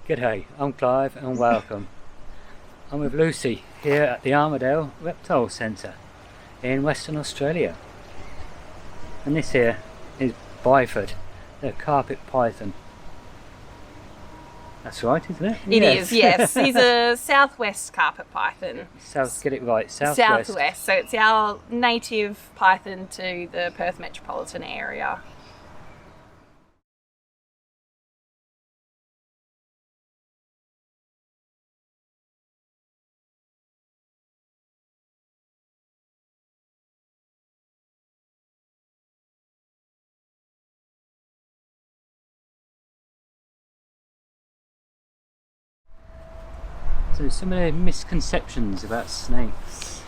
G'day, I'm Clive and welcome. I'm with Lucy here at the Armadale Reptile Centre in Western Australia. And this here is Byford, the carpet python. That's right, isn't it? It is, yes. He's a southwest carpet python. Get it right, southwest. Southwest, so it's our native python to the Perth metropolitan area. So some of the misconceptions about snakes.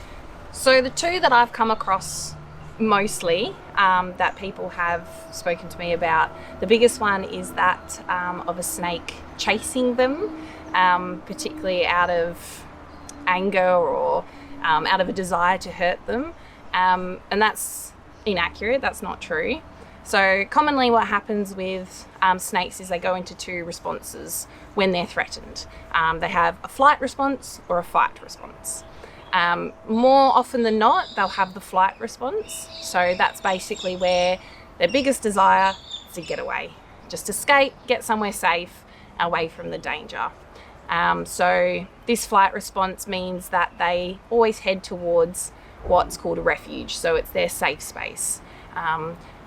So the two that I've come across mostly that people have spoken to me about, the biggest one is that of a snake chasing them, particularly out of anger or out of a desire to hurt them. And that's inaccurate, that's not true. So commonly what happens with snakes is they go into two responses when they're threatened. They have a flight response or a fight response. More often than not, they'll have the flight response. So that's basically where their biggest desire is to get away. Just escape, get somewhere safe, away from the danger. So this flight response means that they always head towards what's called a refuge. So it's their safe space.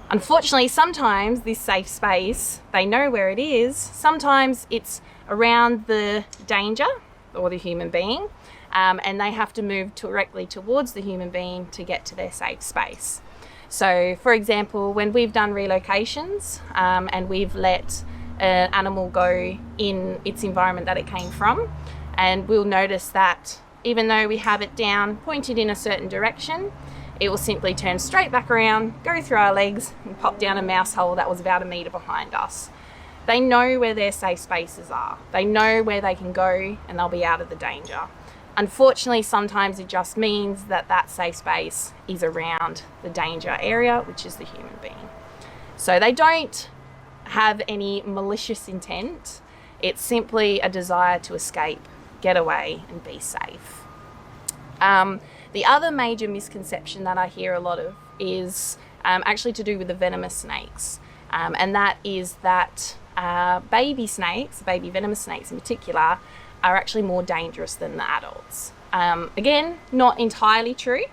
Unfortunately, sometimes this safe space, they know where it is. Sometimes it's around the danger or the human being, and they have to move directly towards the human being to get to their safe space. So, for example, when we've done relocations and we've let an animal go in its environment that it came from, and we'll notice that even though we have it down, pointed in a certain direction, it will simply turn straight back around, go through our legs and pop down a mouse hole that was about 1 metre behind us. They know where their safe spaces are. They know where they can go and they'll be out of the danger. Unfortunately, sometimes it just means that that safe space is around the danger area, which is the human being. So they don't have any malicious intent. It's simply a desire to escape, get away and be safe. The other major misconception that I hear a lot of is actually to do with the venomous snakes. And that is that baby snakes, baby venomous snakes in particular, are actually more dangerous than the adults. Again, not entirely true.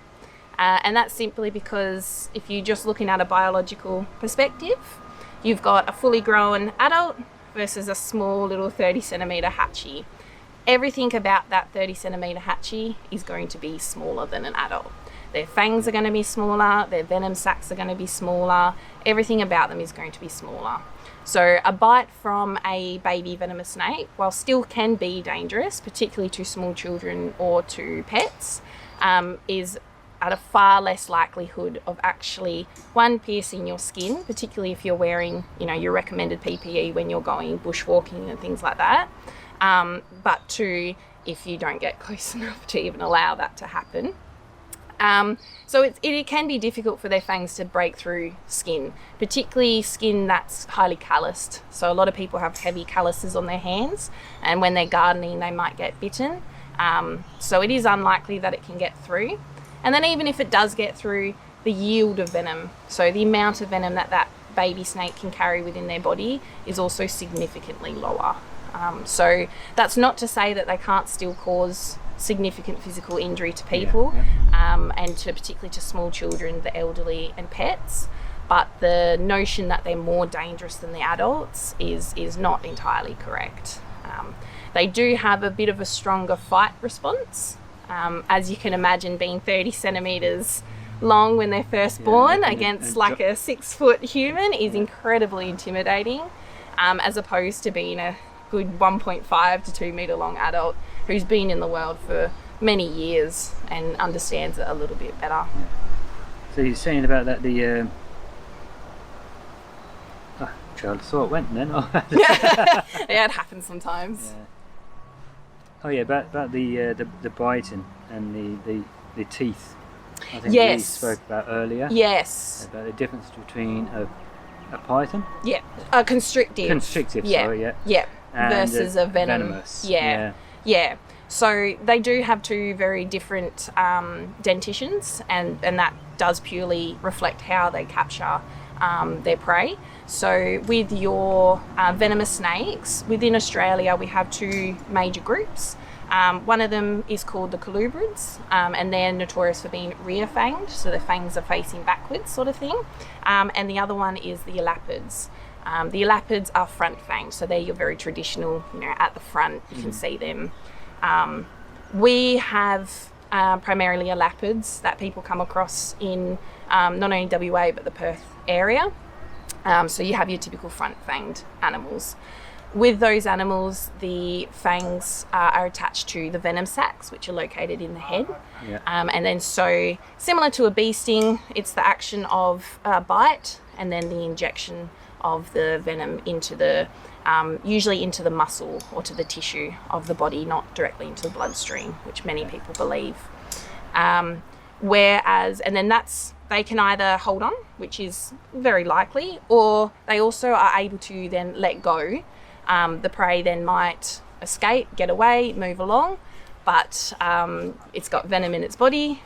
And that's simply because if you're just looking at a biological perspective, you've got a fully grown adult versus a small little 30 centimetre hatchie. Everything about that 30 centimetre hatchie is going to be smaller than an adult. Their fangs are going to be smaller, their venom sacs are going to be smaller, everything about them is going to be smaller. So a bite from a baby venomous snake, while still can be dangerous, particularly to small children or to pets, is at a far less likelihood of actually, one, piercing your skin, particularly if you're wearing, your recommended PPE when you're going bushwalking and things like that. But two, if you don't get close enough to even allow that to happen. So it can be difficult for their fangs to break through skin, particularly skin that's highly calloused. So a lot of people have heavy calluses on their hands, and when they're gardening, they might get bitten. So it is unlikely that it can get through. And then even if it does get through, the yield of venom, so the amount of venom that baby snake can carry within their body, is also significantly lower. So that's not to say that they can't still cause significant physical injury to people, and particularly to small children, the elderly and pets. But the notion that they're more dangerous than the adults is not entirely correct. They do have a bit of a stronger fight response. As you can imagine, being 30 centimetres long when they're first born against like a 6-foot human is incredibly intimidating, as opposed to being a good 1.5 to 2 metre long adult who's been in the world for many years and understands it a little bit better. So you're saying about that child thought went then. Yeah, it happens sometimes. Yeah. Oh yeah, about the biting and the teeth. I think we spoke about earlier. Yes. About the difference between a python. Yeah. Constrictive. Constrictive. Yeah. Sorry. Yeah. Yeah. versus a venom. Venomous. Yeah. So they do have two very different dentitions, and that does purely reflect how they capture their prey. So with your venomous snakes, within Australia we have two major groups. One of them is called the colubrids, and they're notorious for being rear-fanged, so their fangs are facing backwards sort of thing. And the other one is the elapids. The elapids are front-fanged, so they're your very traditional, at the front, you can see them. We have primarily elapids that people come across in not only WA but the Perth area. So you have your typical front-fanged animals. With those animals, the fangs are attached to the venom sacs, which are located in the head. Yeah. And then so similar to a bee sting, it's the action of a bite and then the injection of the venom into the, usually into the muscle or to the tissue of the body, not directly into the bloodstream, which many people believe. Whereas, and then they can either hold on, which is very likely, or they also are able to then let go. The prey then might escape, get away, move along, but it's got venom in its body.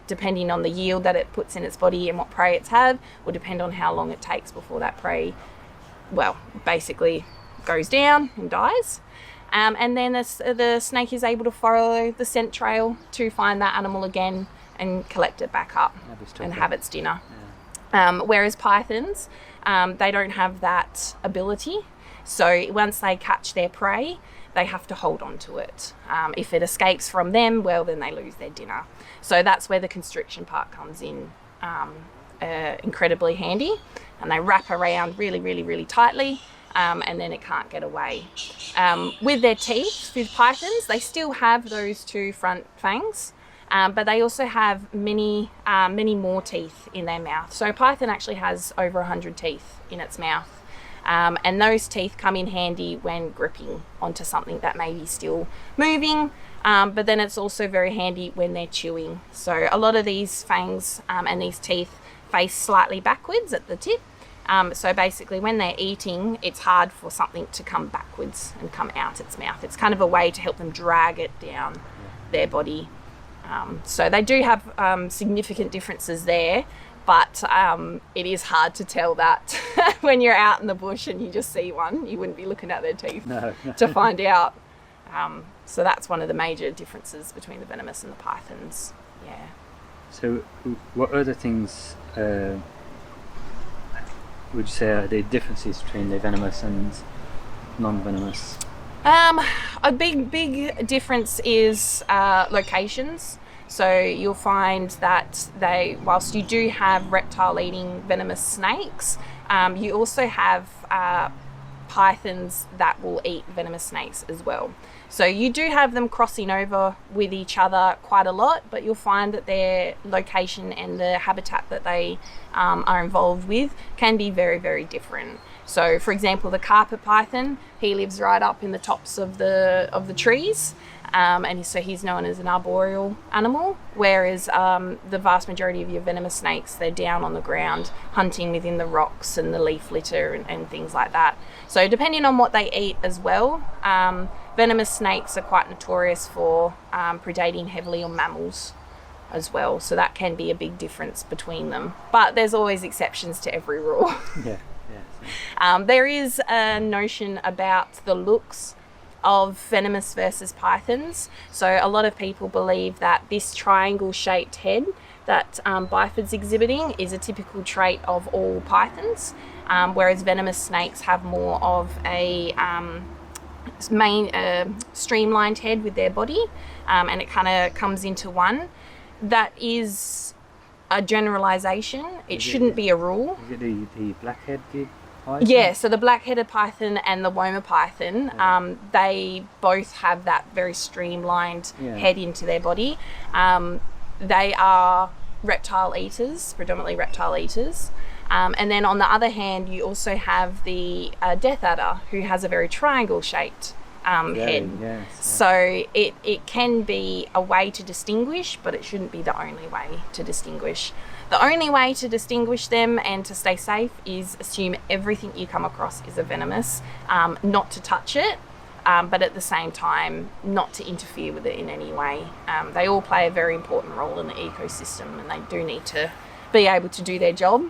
Depending on the yield that it puts in its body and what prey it's had, will depend on how long it takes before that prey, basically goes down and dies. And then the snake is able to follow the scent trail to find that animal again and collect it back up and have its dinner. Yeah. Whereas pythons, they don't have that ability. So once they catch their prey, they have to hold on to it. If it escapes from them, then they lose their dinner. So that's where the constriction part comes in incredibly handy. And they wrap around really, really, really tightly, and then it can't get away. With their teeth, with pythons, they still have those two front fangs, but they also have many more teeth in their mouth. So a python actually has over 100 teeth in its mouth. And those teeth come in handy when gripping onto something that may be still moving, but then it's also very handy when they're chewing. So a lot of these fangs and these teeth face slightly backwards at the tip. So basically when they're eating, it's hard for something to come backwards and come out its mouth. It's kind of a way to help them drag it down their body. So they do have significant differences there. But it is hard to tell that when you're out in the bush and you just see one. You wouldn't be looking at their teeth to find out. So that's one of the major differences between the venomous and the pythons. Yeah. So what other things would you say are the differences between the venomous and non-venomous? A big difference is locations. So you'll find that whilst you do have reptile-eating venomous snakes, you also have pythons that will eat venomous snakes as well. So you do have them crossing over with each other quite a lot, but you'll find that their location and the habitat that they are involved with can be very, very different. So for example, the carpet python, he lives right up in the tops of the trees. And so he's known as an arboreal animal, whereas the vast majority of your venomous snakes, they're down on the ground hunting within the rocks and the leaf litter and things like that. So depending on what they eat as well, venomous snakes are quite notorious for predating heavily on mammals as well. So that can be a big difference between them. But there's always exceptions to every rule. There is a notion about the looks of venomous versus pythons. So a lot of people believe that this triangle shaped head that Bifid's exhibiting is a typical trait of all pythons, whereas venomous snakes have more of a streamlined head with their body, and it kind of comes into one. That is a generalization. It shouldn't be a rule. Is it the black-headed python? Yeah, so the black-headed python and the Woma python, they both have that very streamlined head into their body. They are reptile eaters, predominantly reptile eaters. And then on the other hand, you also have the death adder, who has a very triangle-shaped head. Yes. So it can be a way to distinguish, but it shouldn't be the only way to distinguish. The only way to distinguish them and to stay safe is assume everything you come across is a venomous, not to touch it, but at the same time not to interfere with it in any way. They all play a very important role in the ecosystem, and they do need to be able to do their job.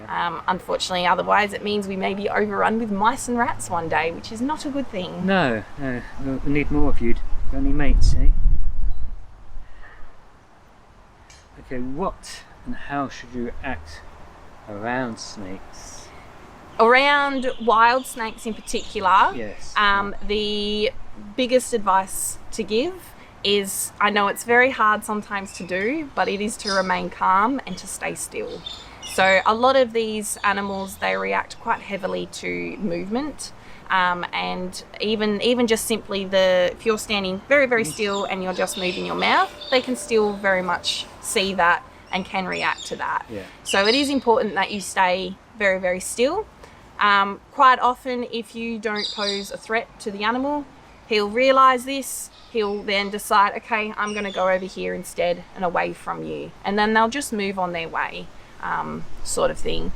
Unfortunately, otherwise it means we may be overrun with mice and rats one day, which is not a good thing. No, we need more of you. Got any mates, eh? Okay, what and how should you act around snakes? Around wild snakes in particular, yes. The biggest advice to give is, I know it's very hard sometimes to do, but it is to remain calm and to stay still. So a lot of these animals, they react quite heavily to movement, and even just simply if you're standing very, very still and you're just moving your mouth, they can still very much see that and can react to that. Yeah. So it is important that you stay very, very still. Quite often, if you don't pose a threat to the animal, he'll realise this. He'll then decide, okay, I'm going to go over here instead and away from you. And then they'll just move on their way, sort of thing.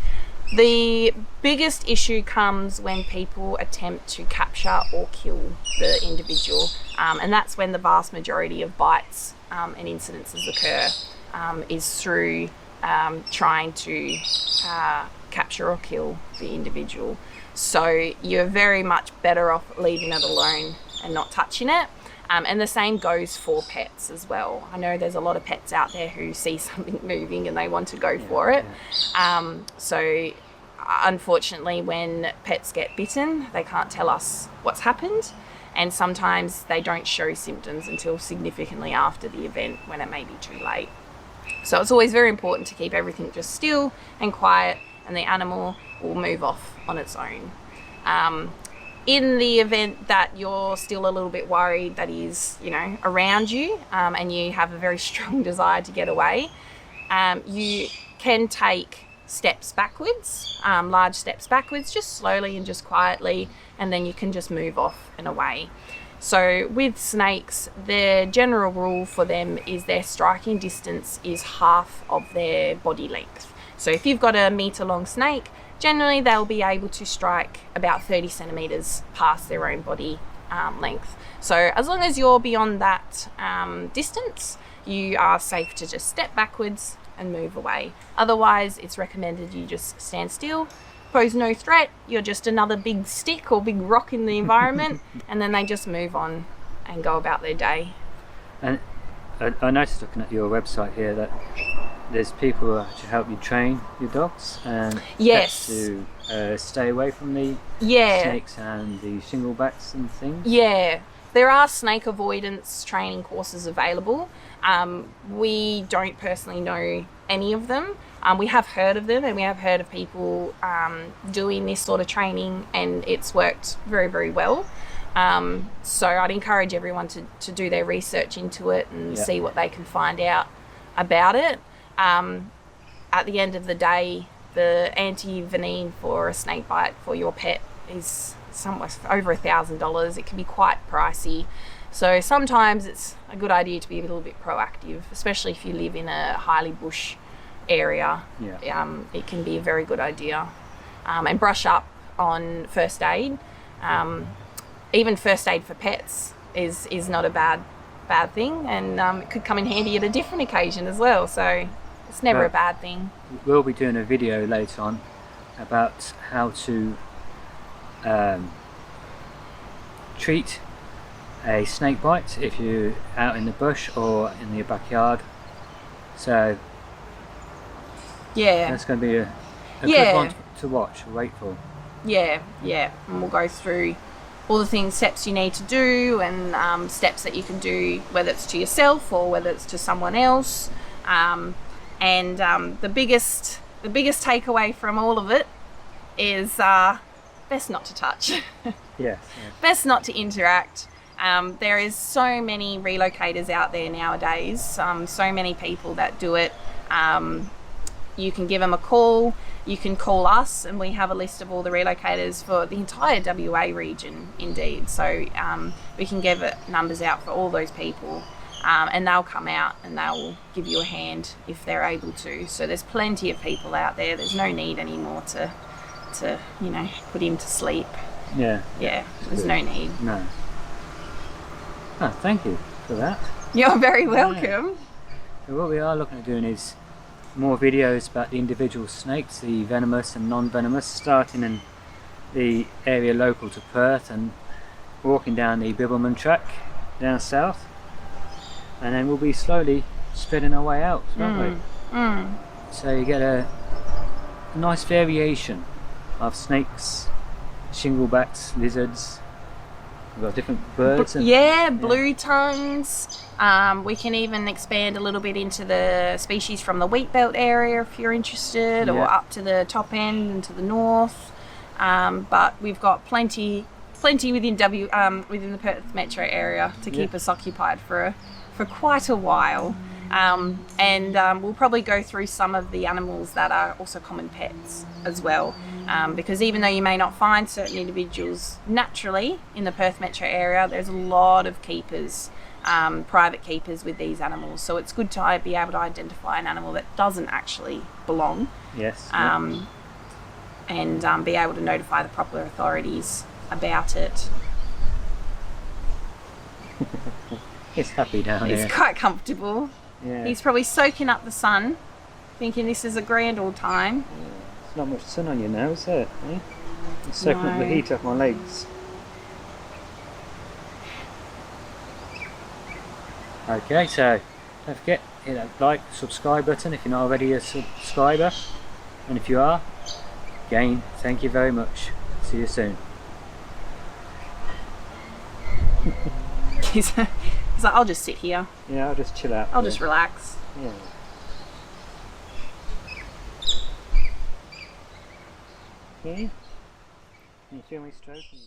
The biggest issue comes when people attempt to capture or kill the individual. And that's when the vast majority of bites and incidences occur, is through trying to capture or kill the individual. So you're very much better off leaving it alone and not touching it. And the same goes for pets as well. I know there's a lot of pets out there who see something moving and they want to go for it. So unfortunately, when pets get bitten, they can't tell us what's happened. And sometimes they don't show symptoms until significantly after the event, when it may be too late. So it's always very important to keep everything just still and quiet, and the animal will move off on its own. In the event that you're still a little bit worried that he's, around you, and you have a very strong desire to get away, you can take steps backwards, large steps backwards, just slowly and just quietly, and then you can just move off and away. So with snakes, the general rule for them is their striking distance is half of their body length. So if you've got a metre long snake, generally they'll be able to strike about 30 centimetres past their own body length. So as long as you're beyond that distance, you are safe to just step backwards and move away. Otherwise, it's recommended you just stand still, pose no threat, you're just another big stick or big rock in the environment, and then they just move on and go about their day. And I noticed, looking at your website here, that there's people who actually help you train your dogs and yes, to stay away from the snakes and the shinglebacks and things. Yeah, there are snake avoidance training courses available. We don't personally know any of them. We have heard of them, and we have heard of people doing this sort of training, and it's worked very, very well. So I'd encourage everyone to do their research into it and see what they can find out about it. At the end of the day, the anti-venin for a snake bite for your pet is somewhere over $1,000. It can be quite pricey. So sometimes it's a good idea to be a little bit proactive, especially if you live in a highly bush area. It can be a very good idea. And brush up on first aid. Even first aid for pets is not a bad thing, and it could come in handy at a different occasion as well. So it's never a bad thing. We'll be doing a video later on about how to treat a snake bite if you're out in the bush or in your backyard. So that's going to be a good one to watch, wait for. And we'll go through all the steps you need to do, and steps that you can do, whether it's to yourself or whether it's to someone else. And the biggest takeaway from all of it is best not to touch. Best not to interact. There is so many relocators out there nowadays, so many people that do it. You can give them a call, you can call us, and we have a list of all the relocators for the entire WA region indeed. So we can give numbers out for all those people. and they'll come out and they'll give you a hand if they're able to. So there's plenty of people out there. There's no need anymore to you know, put him to sleep. Yeah. Yeah, there's no need. No. Oh, thank you for that. You're very welcome. So what we are looking at doing is more videos about the individual snakes, the venomous and non-venomous, starting in the area local to Perth and walking down the Bibbulmun track down south, and then we'll be slowly spreading our way out, won't we? So you get a nice variation of snakes, shinglebacks, lizards. We've got different birds. Blue tongues. We can even expand a little bit into the species from the wheat belt area if you're interested, or up to the top end and to the north. But we've got plenty within within the Perth metro area to keep us occupied for quite a while. We'll probably go through some of the animals that are also common pets as well, because even though you may not find certain individuals naturally in the Perth metro area, there's a lot of keepers, private keepers with these animals, so it's good to be able to identify an animal that doesn't actually belong. Yes. And be able to notify the proper authorities about it. He's happy down here. He's quite comfortable. Yeah. He's probably soaking up the sun, thinking this is a grand old time. Yeah. There's not much sun on you now, is there? Eh? It's soaking up the heat off my legs. Okay, so don't forget, hit that like, subscribe button if you're not already a subscriber, and if you are, again, thank you very much. See you soon. He's like, I'll just sit here. Yeah, I'll just chill out. I'll just relax. Yeah. Okay. Can you feel me stroking?